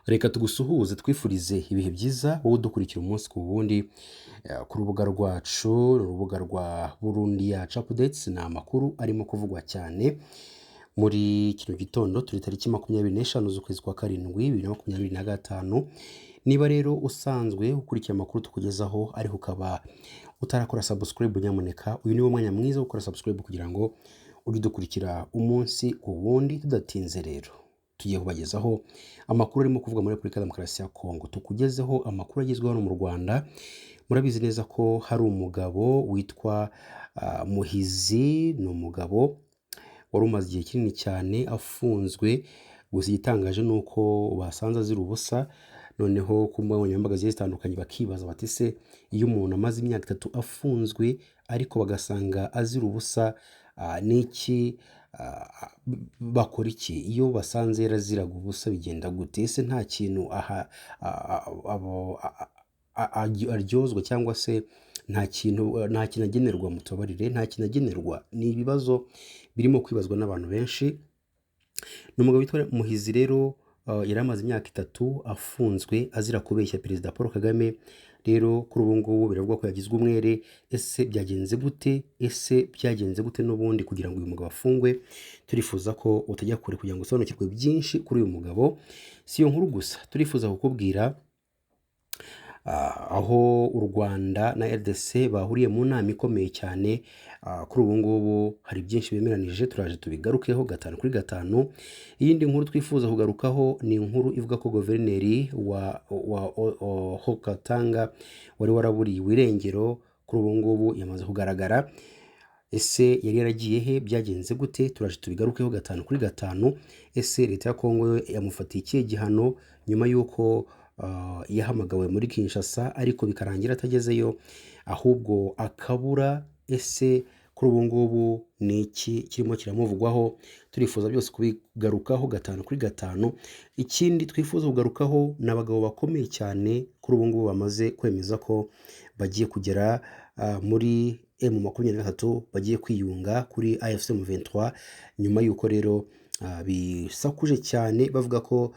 Reka tugusuhuze twifurize ibihe byiza wowe udukurikira umunsi ku wundi ku rubuga rwacu, urubuga rwa Burundi Yacu Updates. Ni amakuru arimo kuvugwa cyane muri kino gitondo, turi tariki 25 z'ukwezi kwa karindwi 2025. Niba rero usanzwe ukurikira amakuru tukugezaho ariko ukaba utarakora subscribe, nyamuneka uyu niwo mwanya mwiza wo gukora subscribe kugira ngo ujye udukurikira umunsi ku wundi. Tudatinze rero tugiye kubagezaho amakuru arimo kuvuga muri Repubulika ya Demokarasi ya Kongo. Tukugezeho amakuru agezweho hano mu Rwanda. Murabizi neza ko hari umugabo witwa Muhizi. Ni umugabo wari umaze igihe kinini cyane afunzwe, gusa igitangaje ni uko basanze azira ubusa. Noneho ku mbuga nkoranyambaga zigiye zitandukanye bakibaza bati se iyo umuntu amaze imyaka 3 afunzwe ariko bagasanga azira ubusa, niki bakora iki? Iyo basanze yaraziraga ubusa bigenda gute? Ese nta kintu aryozwa cyangwa se nta kintu agenerwa? Mutubabarire, nta kintu agenerwa. Ni ibibazo birimo kwibazwa n'abantu benshi. Ni umugabo witwa Muhizi rero, yari amaze imyaka 3 afunzwe azira kubeshya Perezida Paul Kagame. Rero kuri ubu ngubu biravugwa ko yagizwe umwere. Ese byagenze gute n'ubundi kugira ngo uyu mugabo afungwe? Turifuza ko utajya kure kugira ngo usobanukirwe byinshi kuri uyu mugabo. Si yo nkuru gusa, turifuza kukubwira aho u Rwanda na RDC bahuriye mu nama ikomeye cyane. Kuri ubu ngubu hari byinshi bemeranije, turaje tubigarukeho 5 kuri 5. Iyindi nkuru twifuza kugarukaho ni inkuru ivuga ko guverineri wa Haut-Katanga wari waraburiwe irengero kuri ubu ngubu yamaze kugaragara. Ese yari yaragiye he? Byagenze gute? Turaje tubigarukeho 5 kuri 5. Ese leta ya Kongo yamufatiye ikihe gihano nyuma y'uko yahamagawe muri Kinshasa ariko bikarangira atagezeyo ahubwo akabura? Ese kuri ubu ngubu ni iki kirimo kiramuvugwaho? Turifuza byose kubigarukaho 5 kuri 5. Ikindi twifuza kugarukaho ni abagabo bakomeye cyane kuri ubu ngubu bamaze kwemeza ko bagiye kugera muri M23, bagiye kwiyunga kuri AFC M23, nyuma y'uko rero bisakuje cyane bavuga ko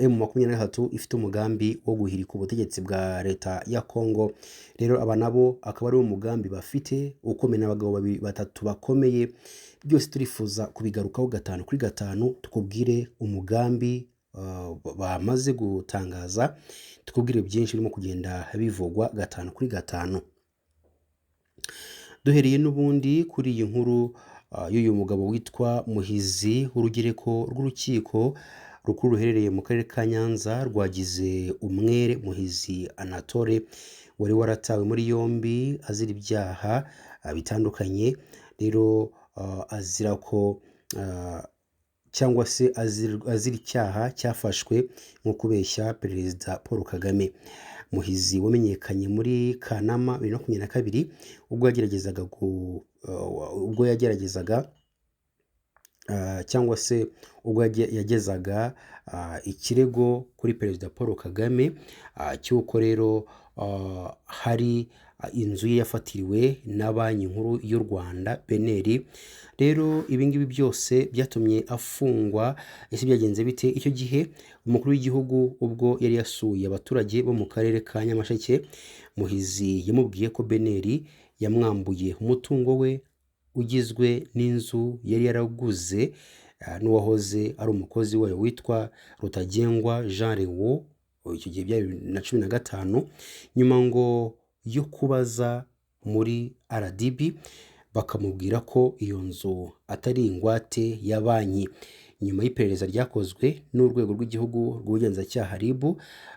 M23 ifite umugambi wo guhirika ubutegetsi bwa leta ya Kongo. Rero aba nabo akaba ari umugambi bafite ukomeye, n'abagabo 2-3 bakomeye. Byose turifuza kubigarukaho 5 kuri 5. Tukubwire umugambi bamaze gutangaza, tukubwire byinshi birimo kugenda bivugwa 5 kuri 5. Duhereye n'ubundi kuri iyi nkuru y'uyu mugabo witwa Muhizi. Urugereko rw'urukiko rukuru ruherereye mu karere ka Nyanza rwagize umwere Muhizi Anatole wari waratawe muri yombi azira ibyaha bitandukanye. Rero azira ko cyangwa se azira icyaha cyafashwe nko kubeshya Perezida Paul Kagame. Muhizi wamenyekanye muri Kanama 2022 ubwo yageragezaga cyangwa se ubwo yagezaga ikirego kuri Perezida Paul Kagame cy'uko rero hari inzu ye yafatiriwe na banki nkuru y'u Rwanda BNR. Rero ibingibi byose byatumye afungwa. Ese byagenze bite? Icyo gihe umukuru w'igihugu ubwo yari yasuye abaturage bo mu karere ka Nyamasheke, Muhizi yamubwiye ko BNR yamwambuye umutungo we ugizwe n'inzu yari yaraguze n'uwahoze ari umukozi wayo witwa Rutagengwa Jean Lewo. Icyo gihe byari 2015. Nyuma ngo yo kubaza muri RDB bakamubwira ko iyo nzu atari ingwate ya banki. Nyuma y'iperereza ryakozwe n'urwego rw'igihugu rw'ubugenzacyaha RIB,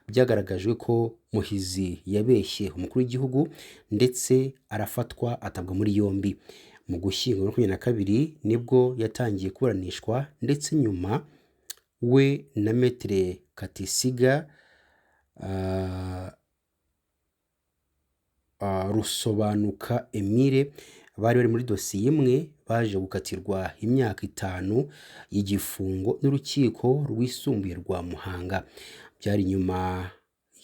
byagaragajwe ko Muhizi yabeshye umukuru w'igihugu ndetse arafatwa atabwa muri yombi. Mu Gushyingo 2022 nibwo yatangiye kuburanishwa, ndetse nyuma we na Maître Katisiga Rusobanuka Emile bari muri dosiye imwe, baje gukatirwa imyaka 5 y'igifungo n'urukiko rwisumbuye rwa Muhanga. Byari nyuma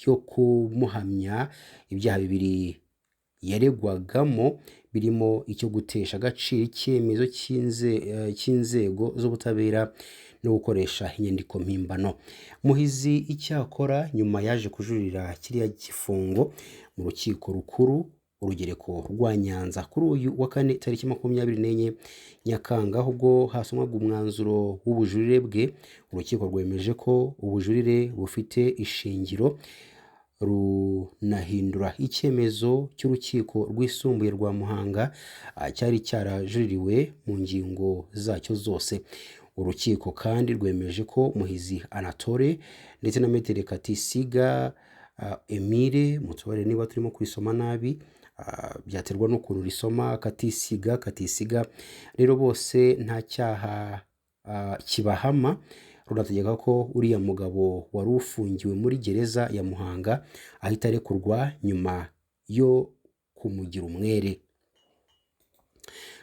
yo kumuhamya ibyaha 2 yaregwagamo, birimo icyo gutesha agaciro icyemezo cy'inzego z'ubutabera no gukoresha inyandiko mpimbano. Muhizi icyakora nyuma yaje kujurira kiriya gifungo mu rukiko rukuru urugereko rwa Nyanza kuri uyu wa kane tariki 24 Nyakanga, ubwo hasomwaga umwanzuro w'ubujurire bwe. Urukiko rwemeje ko ubujurire bufite ishingiro, runahindura icyemezo cy'urukiko rwisumbuye rwa Muhanga cyari cyarajuririwe mu ngingo zacyo zose. Urukiko kandi rwemeje ko Muhizi Anatole ndetse na Metere Katisiga Emile, mutubare niba turimo kwisoma nabi, byaterwa n'ukuntu risoma Katisiga rero bose nta cyaha kibahama. Runategeka ko uriya mugabo wari ufungiwe muri gereza ya Muhanga ahita arekurwa nyuma yo kumugira umwere.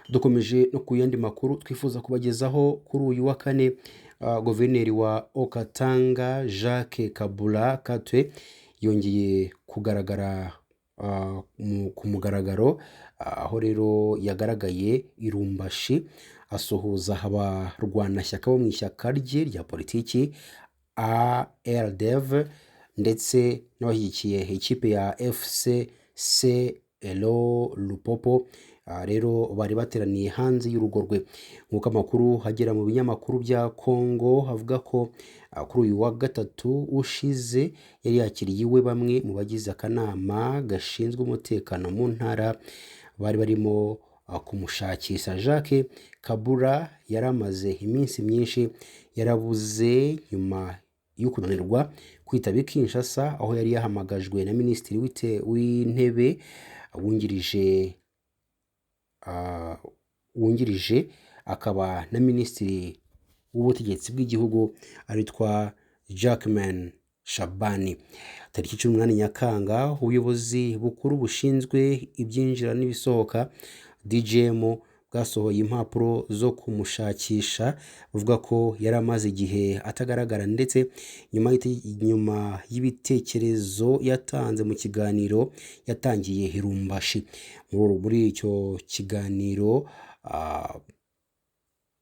Dukomeje no ku yandi makuru twifuza kubagezaho kuri uyu wa kane. Guverineri wa Okatanga Jacques Kabula Katwe yongeye kugaragara ku mugaragaro, aho rero yagaragaye i Lubumbashi asuhuza abarwanashyaka bo mu ishyaka rye rya politiki ARDF ndetse n'abashyigikiye ikipe ya FCC Elo Lupopo. Rero bari bateraniye hanze y'urugo rwe. Nk'uko amakuru hagera mu binyamakuru bya Kongo havuga ko kuri uyu wa gatatu ushize yari yakiriye iwe bamwe mu bagize akanama gashinzwe umutekano mu ntara bari barimo kumushakisha. Jacques Kabula yari amaze iminsi myinshi yarabuze nyuma yo kunanirwa kwitaba i Kinshasa, aho yari yahamagajwe na Minisitiri w'Intebe wungirije akaba na Minisitiri w'ubutegetsi bw'igihugu aritwa Jackman Shabani. Tariki 18 Nyakanga ubuyobozi bukuru bushinzwe ibyinjira n'ibisohoka DGM bwasohoye impapuro zo kumushakisha, buvuga ko yari amaze igihe atagaragara, ndetse nyuma y'ibitekerezo yatanze mu kiganiro yatangiye i Lubumbashi. Muri icyo kiganiro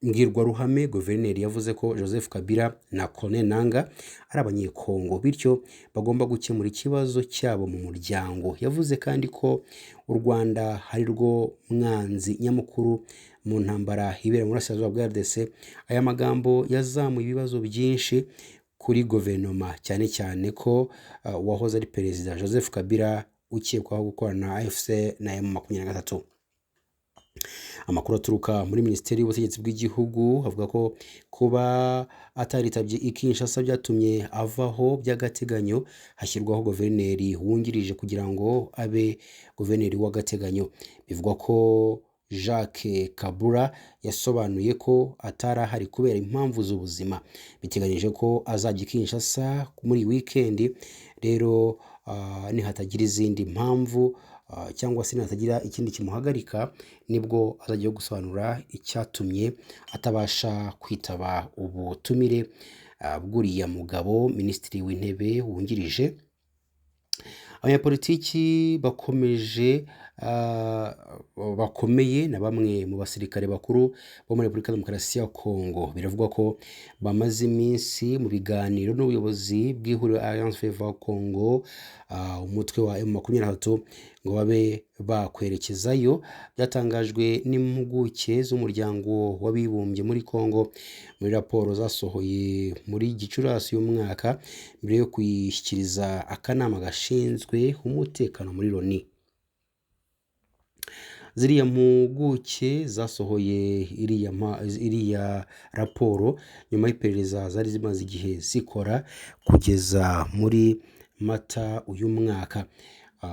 mbwirwaruhame, guverineri yavuze ko Joseph Kabila na Corneille Nangaa ari abanyekongo, bityo bagomba gukemura ikibazo cyabo mu muryango. Yavuze kandi ko u Rwanda ari rwo mwanzi nyamukuru mu ntambara ibera mu burasirazuba bwa RDC. Aya magambo yazamuye ibibazo byinshi kuri guverinoma, cyane cyane ko wahoze ari perezida Joseph Kabila ukekwaho gukorana na AFC na M23. Amakuru aturuka muri Minisiteri y'Ubutegetsi bw'Igihugu avuga ko kuba ataritabye i Kinshasa byatumye avaho by'agateganyo hashyirwaho guverineri wungirije kugira ngo abe guverineri w'agateganyo. Bivugwa ko Jacques Kabula yasobanuye ko atari ahari kubera impamvu z'ubuzima. Biteganyije ko azajya i Kinshasa muri weekend. Rero nihatagira izindi mpamvu cyangwa se nihatagira ikindi kimuhagarika, nibwo azajya gusobanura icyatumye atabasha kwitaba ubutumire bw'uriya mugabo Minisitiri w'Intebe wungirije. Abanyapolitiki bakomeye na bamwe mu basirikare bakuru bo muri Repubulika ya Demokarasi ya Kongo biravugwa ko bamaze iminsi mu biganiro n'ubuyobozi bw'ihuriro Alliance Fleuve Congo, umutwe wa M23, ngo babe bakwerekezayo. Byatangajwe n'impuguke z'umuryango w'abibumbye muri Kongo muri raporo zasohoye muri Gicurasi y'umwaka mbere yo kuyishyikiriza akanama gashinzwe umutekano muri Loni. Ziriya mpuguke zasohoye iriya raporo nyuma y'iperereza zari zimaze igihe zikora kugeza muri Mata uyu mwaka.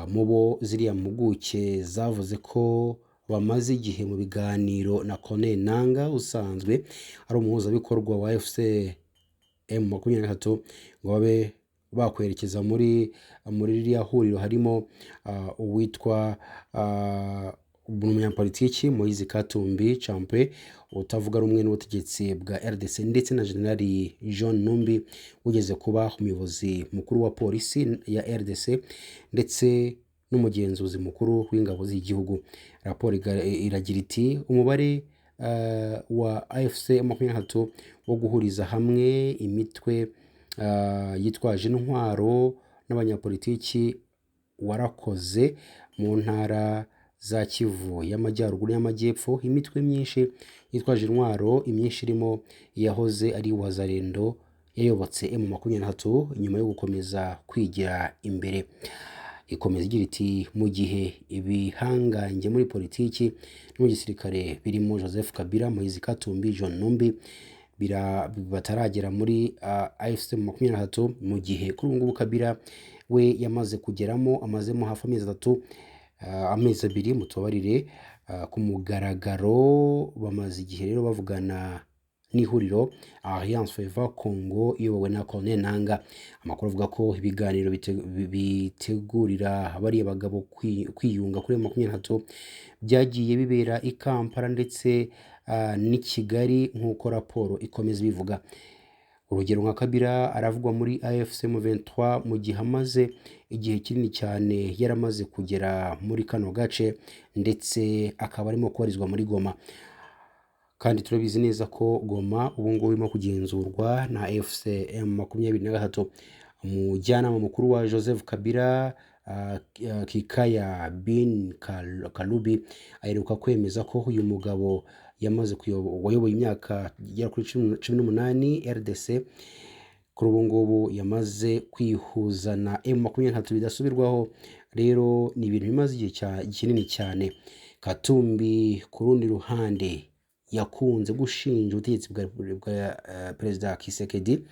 Mu bo ziriya mpuguke zavuze ko bamaze igihe mu biganiro na Corneille Nangaa usanzwe ari umuhuzabikorwa wa FC M23, ngo babe bakwerekeza muri ririya huriro. Harimo uwitwa umunyapolitiki Moise Katumbi Champe utavuga rumwe n'ubutegetsi bwa RDC, ndetse na Generali John Numbi ugeze kuba umuyobozi mukuru wa polisi ya RDC, ndetse n'umugenzuzi mukuru w'ingabo z'igihugu. Raporo iragira iti umubare wa AFC M23 wo guhuriza hamwe imitwe yitwaje intwaro n'abanyapolitiki warakoze mu ntara za Kivu y'Amajyaruguru y'Amajyepfo. Imitwe myinshi yitwaje intwaro, imyinshi irimo yahoze ari Wazalendo yayobotse M23 nyuma yo gukomeza kwigira imbere. Ikomeza igira iti mu gihe ibihangange muri politiki no mu gisirikare birimo Joseph Kabila, Moise Katumbi, John Numbi bataragera muri AFC M23, mu gihe kuri ubu ngubu Kabila we yamaze kugeramo, amazemo hafi amezi abiri mutubabarire ku mugaragaro. Bamaze igihe rero bavugana n'ihuriro Alliance Fleuve Congo iyobowe na Colonel Nanga. Amakuru avuga ko ibiganiro bitegurira bariya bagabo kwiyunga kuri M23 byagiye bibera i Kampala ndetse n'i Kigali nk'uko raporo ikomeza bivuga. Urugero nka Kabila aravugwa muri AFC M23 mu gihe amaze igihe kinini cyane yaramaze kugera muri kano gace ndetse akaba arimo kubarizwa muri Goma. Kandi turabizi neza ko Goma ubu ngubu irimo kugenzurwa na AFC M23. Umujyanama mukuru wa Joseph Kabila Kikaya bin Kalubi aheruka kwemeza ko uyu mugabo yamaze wayoboye imyaka igera kuri 18 RDC kuri ubu ngubu yamaze kwihuza na M23 bidasubirwaho. Rero ni ibintu bimaze igihe kinini cyane. Katumbi ku rundi ruhande yakunze gushinja ubutegetsi bwa Perezida Kisekedi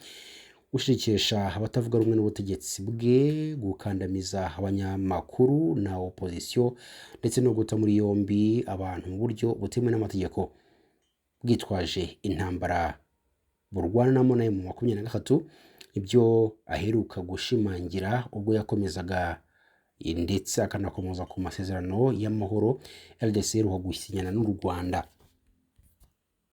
gushikisha abatavuga rumwe n'ubutegetsi bwe, gukandamiza abanyamakuru na opposition ndetse no guta muri yombi abantu mu buryo butemewe n'amategeko bwitwaje intambara burwanamo na M23. Ibyo aheruka gushimangira ubwo yakomezaga ndetse akanakomoza ku masezerano y'amahoro RDC iheruka gusinyana n'u Rwanda.